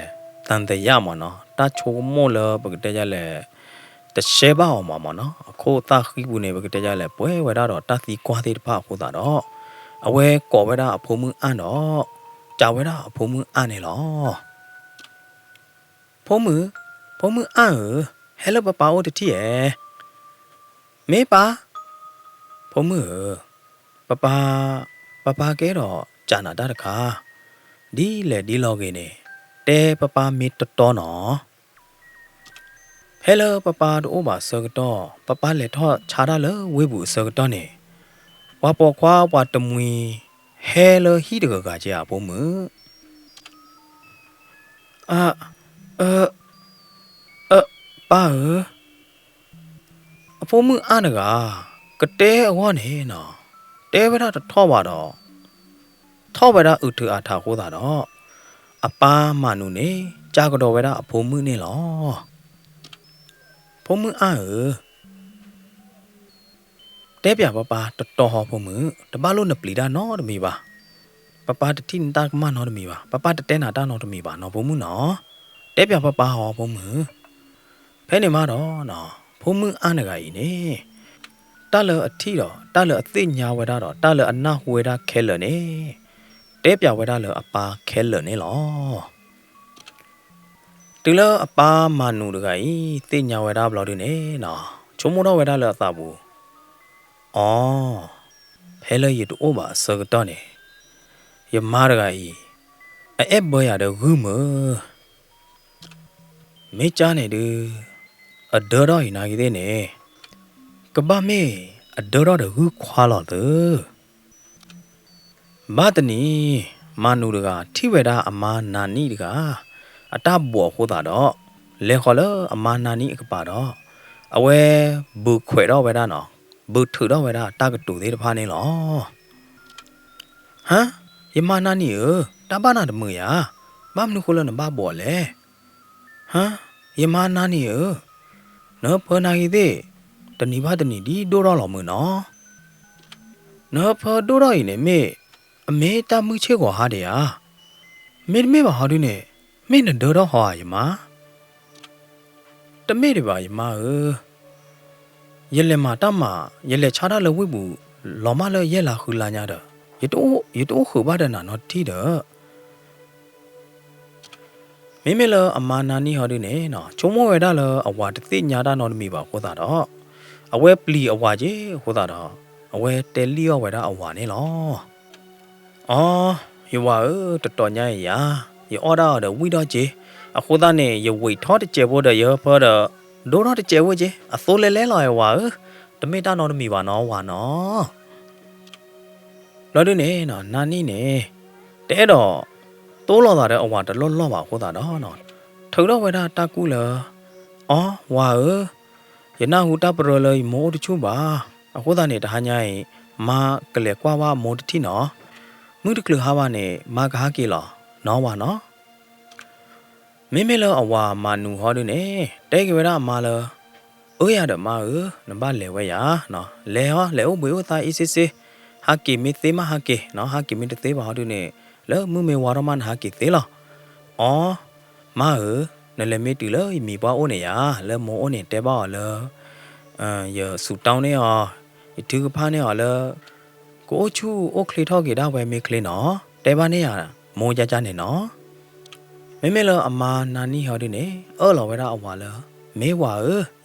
S1: တန်တရမနော်တချိုကမို့လပကတဲ့ရလေတရှဲပါအောင်မနော်အခုတခိဘူးနေပကတဲ့ရလေပွဲဝဲတော့တသီကွာသေးတဖခုတာတော့အဝဲကော်ဝဲတာအဖိုးမှုအန်တော့ကြာဝဲတာအဖိုးမှုအန်နေလောဖုံးမှုအန်ဟဲလိုပပအိုတတိရဲ့မေပါဖုံးမှုပပကဲတော့ဂျာနာတာတခါဒီလေဒီလောကေနေတဲပပမေတတော်နော်ဟဲလိုပပတို့ဘာစကတော့ပပလေတော့ခြားတာလေဝေးဘူးစကတော့နေ วาปอควาวาตมวยเฮลฮีดกกาเจอาปมืออะเออเออป้าအဖိုးမှုအနကကတဲအဝနေနော်တဲဝရထောပါတော့ထောဝရဥထအထာကိုသာတော့အပါမနုနေကြာကတော့ဝရအဖိုးမှုနေလောဖုံးမှုတဲပြပပတော်ဟောဖုံးမှုတပလို့နပလီတာနော်တမီပါပပတတိတာကမနော်တမီပါပပတတဲနာတာနော်တမီပါနော်ဖုံးမှုနော်တဲပြပပဟောဖုံးမှုဖဲနေမတော့နော်ဖုံးမှုအနကကြီးနေတလအထီတော့တလအသိညာဝရတော့တလအနာဝရခဲလနေတဲပြဝရလအပါခဲလနေလောတူလအပါမနုတကကြီးသိညာဝရဘလော်ဒီနေနော်ချုံမတော့ဝရလအသာဘူးအော်ဖဲလရတူအိုပါစကတော့နေယမားတကကြီးအဲ့ဘောရတော့ဂူမမေချာနေတူအဒေါ်တော့နာကြီးတဲ့နေကဘာမေအဒေါ်တော့ဂူခွာလို့တဲ့ဘာတနီမနုတကထိဝဲတာအမာနာနီတကအတဘောဟိုတာတော့လေခေါ်လအမာနာနီကပါတော့အဝဲဘူခွေတော့ဝဲတာနော်ဘူထူတော့ဝဲတာတကတူသေးတဖာနေလောဟမ်ယမနာနီတဘာနာတမရဘာမနုခိုလနဘာဘောလေဟမ်ယမနာနီနော်ဖနာကြီးသေးတဏီဘာတဏီဒီဒိုတော့လောမနော်နော်ဖဒိုတော့ရင်မေအမေတမှုချေကိုဟာတဲ့ဟာမေပါဟာဒီနေမေနဲ့ဒိုတော့ဟောရမတမေတွေပါရမရလေမတမရလေချားတာလဝိဘူးလောမလရဲလာခူလာညာတော့ရတိုးခူပါဒနာနော်တီတော့မေလအမာနာနီဟောဒီနေနော်ချုံမဝဲတာလအဝါတသိညာတာနော်မိပါဟောတာတော့အဝဲပလီအဝါကြီးဟောတာတော့အဝဲတယ်လီယောဝဲတာအဝါနေလောအော်ယဝတော်တော်ညာရရအော်ဒါတော့ဝီတော့ကြီးအခုသားနေရဝိထောတကျေဖို့တော့ရဖောတော့ဒိုတော့တကျေဖို့ကြီးအစိုးလဲလာရဝါတမေတာနော်တမိပါနော်ဝါနော်လော်ဒီနေနော်နာနီနေတဲတော့တိုးလော်တာတဲ့အဝါတလော့လော့ပါဟိုတာတော့နော်ထုံတော့ဝဲတာတကူလအော်ဝါရနာဟူတာပရလေမိုးတချုပါအခုသားနေတဟညာရင်မာကလေကွာဝါမိုးတတိနော်မှုတကလဟာဝနေမာကားကေလောနော်ဝါနော်မေလအဝါမနူဟောဒီနေတဲကဝရအမလအိုးရတော့မနဘာလေဝဲရနော်လေဟောလေအိုဘွေဝသားအစ်စစ်ဟာကီမီသေးမဟာကီနော်ဟာကီမီတသေးပါဟောဒီနေလဲမှုမေဝါရမန်ဟာကီသေးလောအော်မနလေမီတူလေမိပွားအိုးနေရလဲမောအိုးနေတဲပါလောရဆူတောင်းနေရောဒီကဖားနေရောလဲကိုချူအိုခလီထောက်ကေတာဝဲမေကလေးနော်တဲပါနေရမောကြကြနေနော်မေလအမာနာနီဟောဒီနေအော်လောဝဲတာအဝါလဲမေဝါ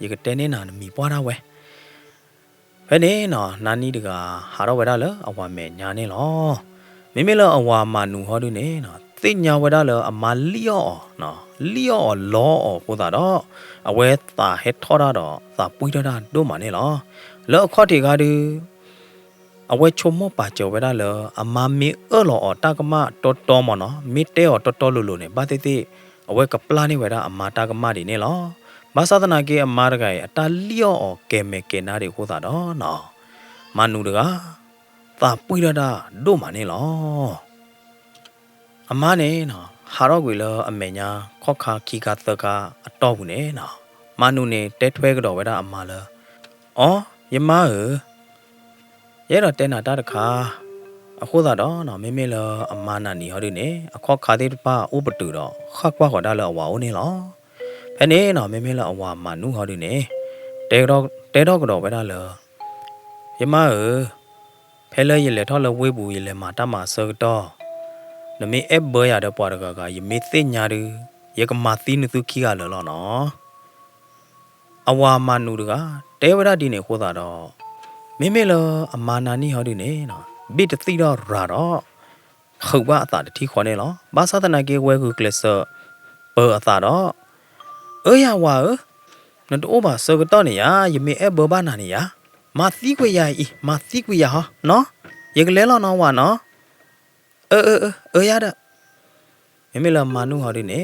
S1: ရေကတဲနေနာမီပွားတာဝဲဖဲနေနော်နာနီတကဟာတော့ဝဲတာလဲအဝါမဲညာနေလောမေလအဝါမနူဟောဒီနေနော်သိညာဝဲတာလဲအမာလီယောနော်လီယောလောဟိုတာတော့အဝဲတာဟက်ထောတာတော့သာပွိတာတို့မနေလောလောခေါ်တီကားဒီအဝဲချုံမပါကြောဝဲတာလဲအမာမေလောတာကမတော်တော်မနော်မေတဲတော်တော်လို့နေဘာတိတိအဝဲကပလာနေဝဲတာအမာတာကမဒီနေလောဘာသာတနာကေအမာရကဲအတာလျော့ကဲမဲကဲနာတွေဟိုတာတော့နော်မနူတကသာပွိရတာတို့မနေလောအမားနေနော်ဟာတော့ကွေလအမေညာခော့ခါခီကသကအတော့ဘူးနေနော်မနူနေတဲထွဲကတော့ဝဲတာအမားလဲအော်ယမရဲတော့တဲနာတာတခါအခုသာတော့နော်မေလအမားနာနီဟောဒီနေအခော့ခါသေးပါဥပတူတော့ခါကွာခေါ်တာလဲအဝါဦးနေလောဖဲနေနော်မေလအဝါမနူဟောဒီနေတဲတော့ကတော့ဝဲတာလဲယမဖဲလဲရလေထောက်လဲဝေးဘူးရလေမာတမဆောတော့နမေအဘရတဲ့ပွားတကယမေသိညာရရကမာသီနုခိကလောနော်အဝါမနူတကတဲဝရဒီနေခိုးတာတော့မေလအမာနာနီဟောဒီနေနော်ဘိတသိတော့ရာတော့ခုတ်ပါအတာတတိခေါ်နေလောဘာသာတနာကေဝဲကူကလစ်ဘောအတာတော့ရဝါနတိုးပါစကတော့နေရယမေအဘဘာနာနေရမာသီကွေရဤမာသီကွေရဟာနော် ရေကလဲလောနော်ဝါနော်ရတဲ့မမေလာမနုဟော်ဒီနေ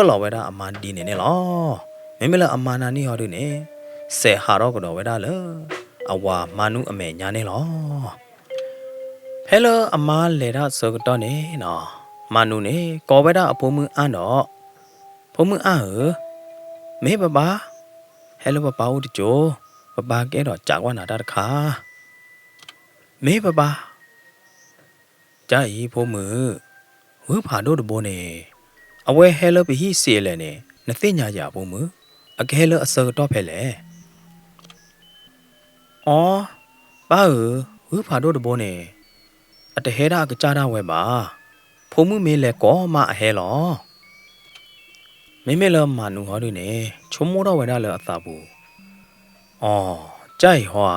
S1: လောဝဲတာအမန်ဒီနေနေလောမမေလာအမနာနီဟော်ဒီနေစေဟာတော့ကတော့ဝဲတာလေအဝါမနုအမေညာနေလောဟဲလိုအမလေတာစောကတော့နေနော်မနုနေကောဝဲတာအဖိုးမအန်တော့ဖိုးမအဟမေဘဘာဟဲလိုဘဘာဦးတကြိုဘဘာကဲတော့ကြာကွာနာတာတခါမေဘဘာကြိုင်ဖိုးမဝိဖာတို့တဘောနေအဝဲဟဲလိုဘဟိစီလဲနေနသိညာကြဖိုးမအကဲလိုအစောတော့ဖဲလေအော်ဘာဝိဖာတို့တဘောနေအတဟဲတာကကြတာဝဲပါဖိုးမမေလဲကောမအဟဲလောမေမေလမနုဟောဒီနေချုံမိုးတော့ဝဲတာလဲအသာဘူးအော်ကြိုက်ဟွာ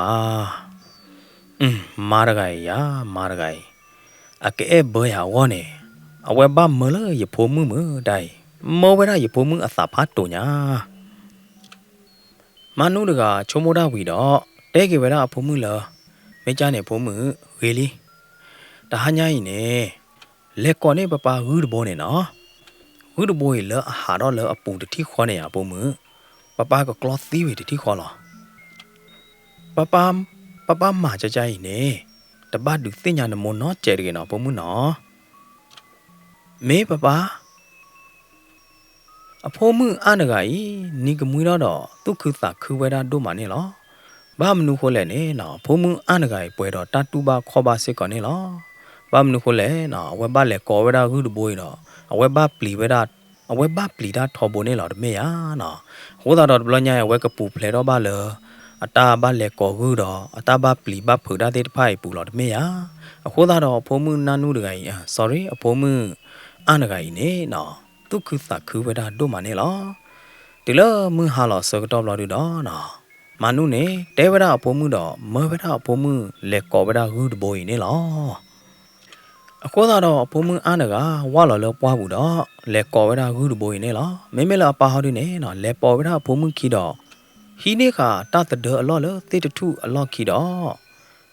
S1: မာရဂိုင်ယာမာရဂိုင်အကဲဘောရဝနေအဝဲဘာမလရဖိုးမတိုင်မောဝဲတာရဖိုးမအသာဖတ်တူညာမနုတကချုံမိုးတာဝီတော့တဲကေဝဲတာဖိုးမလမေချာနေဖိုးမဝေလီတဟညာရင်နေလက်ကောနေပပဟူးတဘောနေနော်ဟူးတဘောရလဟာတော့လအပူတတိခေါ်နေရဖိုးမပပကကလော့သီးဝေတတိခေါ်လောပပမာကြကြရင်နေတပတ်ဒုသိညာနမနော်ကျဲရနော်ဖိုးမနော်မေပပအဖိုးမအနဂါဤနီကမွေတော့ဒုက္ခသခဝဲတာတို့မနေလောဘာမနုခိုလဲနေနော်ဖိုးမအနဂါပွဲတော့တတူပါခေါ်ပါစစ်ကောနေလောဘာမနုခိုလဲနော်ဝဲပါလဲကောဝဲတာခုတဘိုးတော့အဝဲပါပလီဝဲတာအဝဲပါပလီတာထော်ဘိုနေလောတမေယာနော်ဟိုတော့ဘလညာဝဲကပူဖလဲတော့ပါလေအတာဘာလဲကောခုတော့အတာဘာပလီဘာဖူတာတဲ့ဖိုင်ပူလောတမေယာအခုတော့ဖိုးမနာနုတကကြီး sorry အဖိုးမအနဂါကြီးနေနော်ဒုက္ခသခဝဲတာတို့မနေလောဒီလိုမဟာလောစကတော့လောတော့နော်မနုနေတဲဝရအဖိုးမတော့မေဝရအဖိုးမလက်ကောဝရဟုတဘိုးနေလောအခုတော့အဖိုးမအနဂါဝါလောလောပွားဘူးတော့လက်ကောဝရဟုတဘိုးနေလောမေမေလာပါဟောဒီနေနော်လက်ပေါ်ဝရအဖိုးမခီတော့ဟီနေခါတတဒအလောလတေတထုအလောခီတော့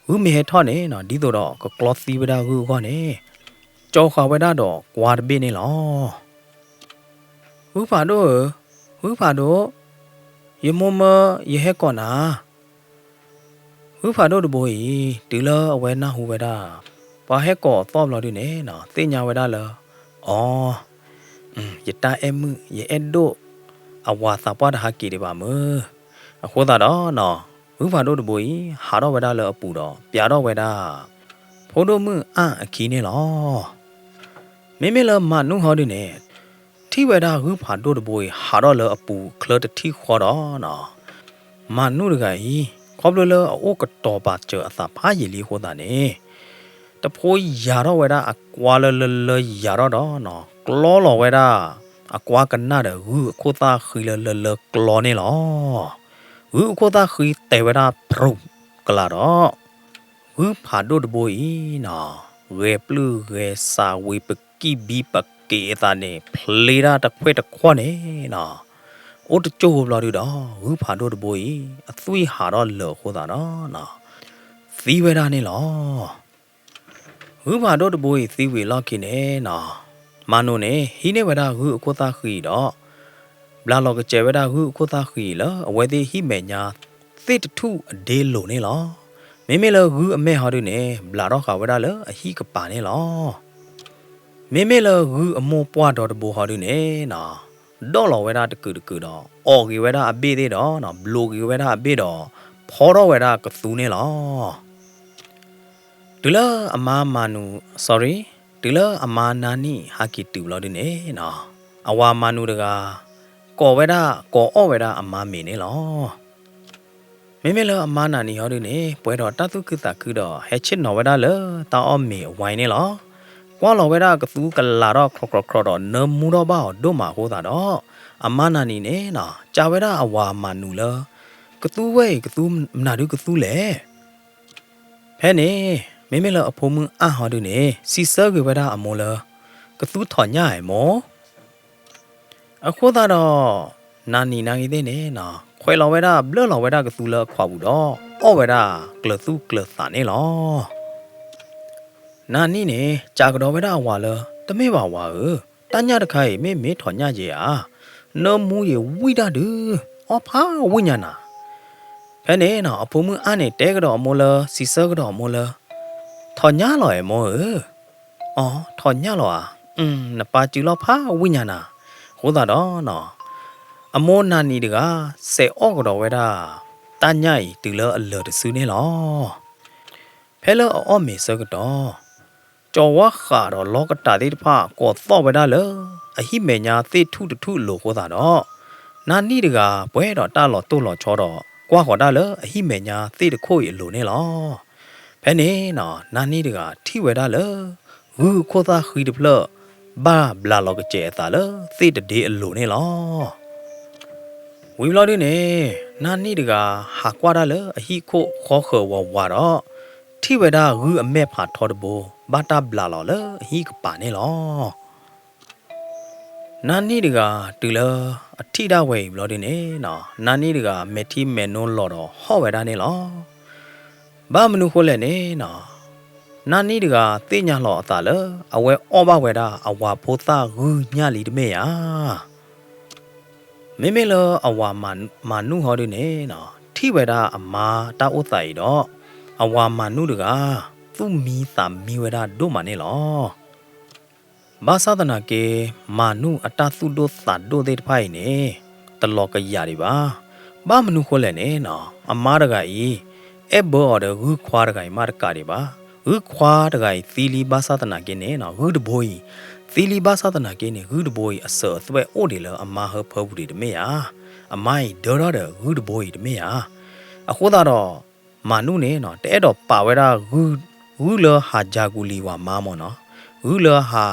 S1: ဝူမေထောနေနော်ဒီတော့ကကလော့သီဝရဟုခေါနေကြောခဝဲတာတော့ကွာတပိနေလောဝူဖာတို့ယမမယဟဲကောနာဝူဖာတို့တဘိုးဒီလအဝဲနာဟူဝဲတာဘာဟဲကောသောဘလော်ဒီနေနော်သိညာဝဲတာလောအော်ယတာအမှုယအဒိုအဝါသပွားတဟာကီဒီပါမအခုတော့နော်ဝူဖာတို့တဘိုးဟာတော့ဝဲတာလောအပူတော့ပြာတော့ဝဲတာဖိုးတို့မှုအခီးနေလောမေမေလမနုဟောဒီနေထိဝဲတာဟုဖာတို့တဘိုးဟာတော့လအပူခလတတိခေါ်တော့နော်မနုရကဤခေါပလလအိုကတော်ပါချအသာဖာရီလီဟောတာနေတဖိုးရာတော့ဝဲတာအကွာလရာတော့နော်ကလောလောဝဲတာအကွာကနာတဲ့ဟုခိုတာခီလကလောနေလောဟုခိုတာခီတဲဝဲတာပရုကလာတော့ဟုဖာတို့တဘိုးဤနော်ရေပလူရေစာဝေပကီဘီပကေတာနေဖလေရာတခွဲတခွနေနော်အိုတချိုဘလာရီတော့ဝူဖာတို့တဘိုးအသွေးဟာတော့လောခိုးတာနော်သီးဝဲတာနေလောဝူဖာတို့တဘိုးသီးဝေလောက်ခိနေနော်မနုနေဟီနေဝဲတာဟုအခုသားခီတော့ဘလာလောကကျဲဝဲတာဟုအခုသားခီလောအဝဲသေးဟိမေညာသစ်တထုအဒေးလိုနေလောမေမေလဟုအမေဟာတို့နေဘလာတော့ခါဝဲတာလအဟိကပါနေလောမေမေလဟုအမောပွားတော်တဘူဟာတို့နေနော်ဒေါ်လောဝဲတာတကူတော့အော်ဂီဝဲတာအပေးသေးတော့နော်ဘလိုဂီဝဲတာအပေးတော့ဖော်တော့ဝဲတာကသူနေလောဒီလအမမနု sorry ဒီလအမနာနီဟာကီတူလောဒီနေနော်အဝါမနုတကကောဝဲတာကောအော်ဝဲတာအမမေနေလောမေမေလအမနာနီဟောဒီနေပွဲတော်တတုကိတကူတော့ဟဲချစ်နော်ဝဲတာလေတောင်းအမေဝိုင်းနေလောကွာလောဝဲတာကသူကလာတော့ခရတော့နမူတော့ပါတို့မှာဟိုးတာတော့အမနာနီနေနော်ကြာဝဲတာအဝါမနူလားကသူဝဲကသူမနာဒုကသူလေဖဲနေမေမေလအဖိုးမအဟောဒုနေစီဆာကဝဲတာအမောလားကသူထော်ညာမောအခုတော့နာနီနာကြီးတဲ့နေနော်ခွဲလောဝဲတာဘလလောဝဲတာကသူလားခွာဘူးတော့အော်ဝဲတာကလသူကလသာနေလော နာနီနေကြာကတော့ဝဲတာဝါလတမေပါဝါတညာတခိုင်မေထော်ညကြီးအားနောမူရဝိတာဒူအဖာဝိညာနာဖဲနေနော်အဖိုးမအားနေတဲကတော့မောလစီဆာကတော့မောလထော်ညလော်မောအော်ထော်ညလော်နပါကျူလောဖာဝိညာနာဟိုတာတော့နော်အမောနာနီတကစေအော့ကတော့ဝဲတာတညာဤတူလအလော်တဆူနေလောဖဲလောအော့မေဆကတော့ကျော်ဝခါတော့လောကတာတိတဖာကောတော့ဝဲတာလေအဟိမေညာသေထုတထုလို့ဟိုတာတော့နာနီတကဘွဲတော့တာလော်တို့လော်ချောတော့ကွာခေါ်တာလေအဟိမေညာသေတခို့ရလို့နေလောဖဲနေနော်နာနီတကထိဝဲတာလေဟူခိုသာခီဒပလဘာဘလာလောကကျဲတာလေသေတဒေအလို့နေလောဝီဘလော်ဒီနေနာနီတကဟာကွာတာလေအဟိခိုခေါ်ခေါ်ဝါတော့ထိဝဲတာဟူအမဲဖာထော်တဘောဘာတာဘလာလောလေအဟိကပါနေလောနာနီတကတူလအထိတာဝဲဘလော်ဒီနေနော်နာနီတကမေတီမေနွန်လော်တော့ဟော့ဝဲတာနေလောဘာမနုခိုးလဲနေနော်နာနီတကသိညာလော်အသာလေအဝဲအောဘဝဲတာအဝါဖိုးသားဟူညလီတမေယာမေလောအဝါမနုဟော်ဒီနေနော်ထိဝဲတာအမာတာဥတိုင်တော့အဝါမနုတကသူမီသာမီဝဲတာတို့မနေလောဘာသာဒနာကေမာနုအတသုဒိုသတ်ဒိုဒေတဖိုင်နေတလောကရရီပါဘာမနုခိုးလဲနေနော်အမားတကဤအဘော်ဒဟူခွာတကဤမာတကရီပါဟူခွာတကဤသီလီဘာသာဒနာကေနေနော်ဟူတဘိုးသီလီဘာသာဒနာကေနေဟူတဘိုးအစောသွဲအိုဒီလအမားဟဖဘူးဒီတမေယာအမိုင်ဒေါ်ရဟူတဘိုးတမေယာအခုတော့မာနုနေနော်တဲတော့ပါဝဲတာဟူလဟာဂျာကူလီဝါမာမောနော်ဟူလဟာ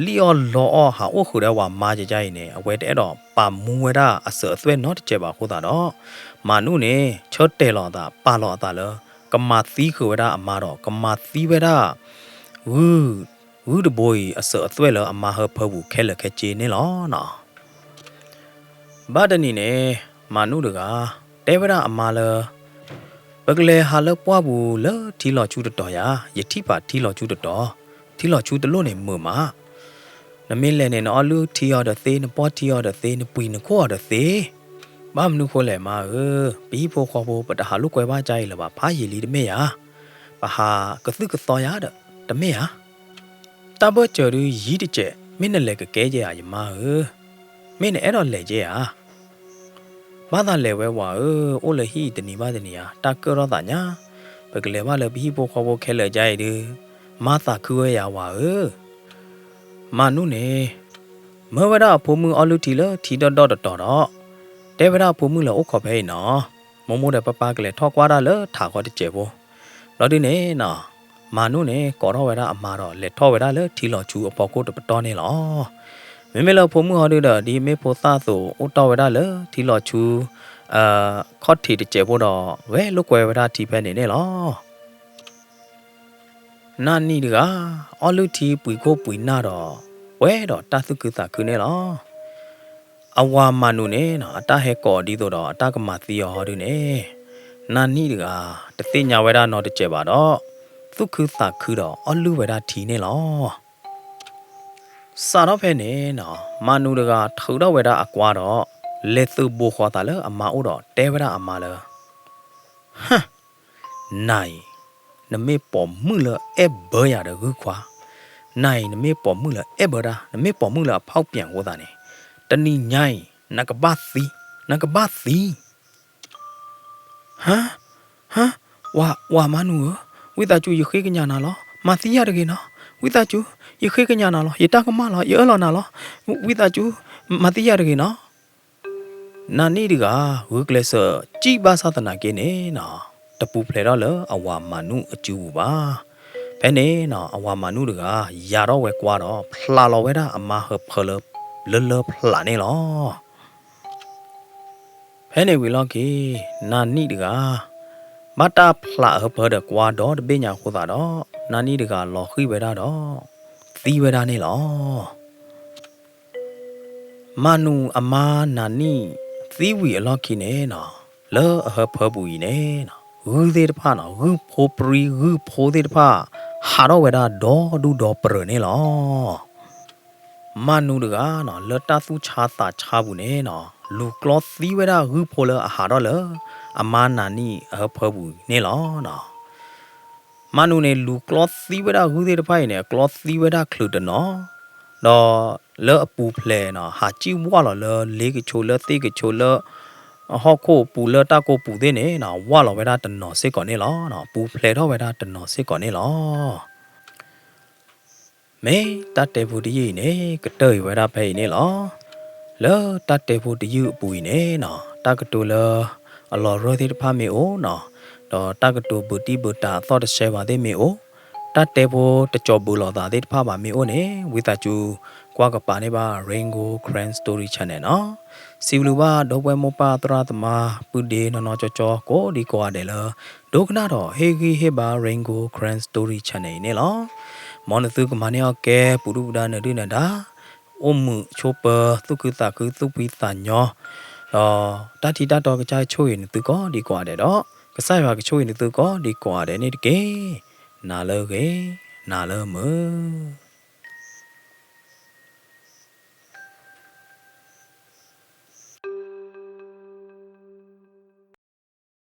S1: လီအော်လော်ဟာအိုခုရဲဝါမာကြကြရင်နေအဝဲတဲတော့ပါမူဝဲတာအစောသွဲနော်တကြပါခုတာတော့မာနုနေချော့တဲလော်တာပါလော်တာလောကမာသီးခွေတာအမာတော့ကမာသီးဝဲတာဟူတဘိုးအစောသွဲလောအမာဟဖဘူးခဲလခဲချေနေလောနော်ဘာတနီနေမာနုတကတဲဝဲတာအမာလောဘကလေဟာလပွားဘူးလထီလော်ချူတတော်ရယတိပါထီလော်ချူတတော်ထီလော်ချူတလို့နေမှုမှာနမင်းလဲနေနော်လူထီရတဲ့သေးနပေါ်ထီရတဲ့သေးနပွီနခေါ်တဲ့သေးဘာမနုခိုးလဲမှာဘီဖို့ခေါ်ဖို့ပတဟာလူကွယ်ပါကြိုင်လပါဖာရီလီတမေယာဘာဟာကသုကတော်ရတဲ့တမေယာတဘချရူရီတကျမင်းနဲ့လည်းကဲကြရရမှာမင်းနဲ့အဲ့တော့လဲကြရဘာသာလဲဝဲဝါအိုလဟီတနီမတနီယာတာကရောတာညာဘကလေဘာလဲဘီဖို့ခေါ်ဖို့ခဲလဲကြရတဲ့မာသာခူရရဝါမာနုနေမဝရဖိုမှုအလူတီလထီတော့တော့တဲဝရဖိုမှုလအိုခေါ်ဖဲနော်မမိုးတဲ့ပပကလေးထောက်ကွာတာလထာခေါ်တကျေဘောလော်ဒီနေနော်မာနုနေကောတော့ဝရအမာတော့လက်ထောဝရလထီလော်ချူအပေါ်ကိုတပတော်နေလောမေလောဖိုမှုဟောဒီတော့ဒီမေဖိုသားဆိုအိုတော်ဝရလထီလော်ချူခေါ်ထီတကျေဘောတော့ဝဲလုကွယ်ဝရထီဖဲနေနေလောနာနီတကအလူတီပွေကိုပွေနာတော့ဝဲတော့တသုကသခုနေလောအဝါမနုနေနော်အတဟဲကော်ဒီတော့အတကမသီယောဟောဒီနေနာနီတကတသိညာဝဲတာတော့တကြပါတော့သုခုသခုတော့အလူဝဲတာထီနေလောစာတော့ဖဲနေနော်မနုတကထောက်တော့ဝဲတာအကွာတော့လက်သူဘူခေါ်တာလေအမအိုတော့တဲဝဲတာအမလေဟမ်နိုင်နမေပေါ်မှုလအဘရရကူခွာနိုင်နမေပေါ်မှုလအဘရာနမေပေါ်မှုလဖောက်ပြန်ဟောတာနေတဏိညိုင်းနကဘသီဟမ်ဝါမနုဝိတာကျူရခေကညာနာလောမသီရတကေနော်ဝိတာကျူရခေကညာနာလောယတကမလောယောလောနာလောဝိတာကျူမသီရတကေနော်နာနီဒီကဝကလဆကြည်ပါသနာကေနေနော်တပူဖလေတော့လအဝါမနုအကျူပါဘယ်နေနော်အဝါမနုတကရာတော့ဝဲကွာတော့ဖလာလောဝဲတာအမဟဖလလဖလာနေလောဘယ်နေဝီလောကီနာနီတကမတာဖလာဟဖတဲ့ကွာတော့တပညာခိုးတာတော့နာနီတကလောခိဝဲတာတော့သီဝဲတာနေလောမနုအမနာနီသီဝီအလောကီနေနော်လောဟဖဘူးနေနော်ဟူသေးတဖာနော်ဟူဖိုပရီဟူဖိုသေးတဖာ ဟာတော့ဝဲတာဒေါ်ဒူဒေါ်ပရနေလောမနူတကနော်လတသူချာတာချာဘူးနေနော်လူကလော့သီဝဲတာဟူဖိုလအဟာတော့လအမနာနီအဖဘူးနေလောနော်မနူနေလူကလော့သီဝဲတာဟူသေးတဖိုင်နေကလော့သီဝဲတာခလူတနော်တော့လောအပူဖလဲနော်ဟာကြည့်ဘွားလောလေးကချိုလသေကချိုလဟော့ခိုပူလတာကိုပူသေးနေနော်ဝါလောဝဲတာတနော်စစ်ကောနေလောနော်ပူဖလဲတော့ဝဲတာတနော်စစ်ကောနေလောမဲတတ်တယ်ဘူးတကြီးနေကတဲ့ဝဲတာဖိနေလောလောတတ်တယ်ဘူးတယူအပူနေနော်တကတူလအလောရိုသေးတဖမေအိုနော်တော့တကတူဘူတီဘူတာသော့တရှဲပါသေးမေအိုတတ်တယ်ဘူးတကြောဘူးလောသာသေးတဖပါမေအိုနေဝိတာကျူကွာကပါနေပါ Rainbow Grand Story Channel နော်စီလူပါဒေါ်ပွဲမပါတရာတမပူဒီနော်ကြောကြောကိုဒီကွာတယ်လဒုက္ခနာတော့ဟေဂီဟေပါ Rainbow Grand Story Channel နေလောမော်နသူကမနေကဲပူရူဒါနေဒီနေတာအုံမှုချိုပသုကတကုသုပိသညောတတိတတော်ကကြချိုးရင်သူကဒီကွာတယ်တော့ကဆိုင်ပါကချိုးရင်သူကဒီကွာတယ်နေတကယ်နာလောကေနာလောမ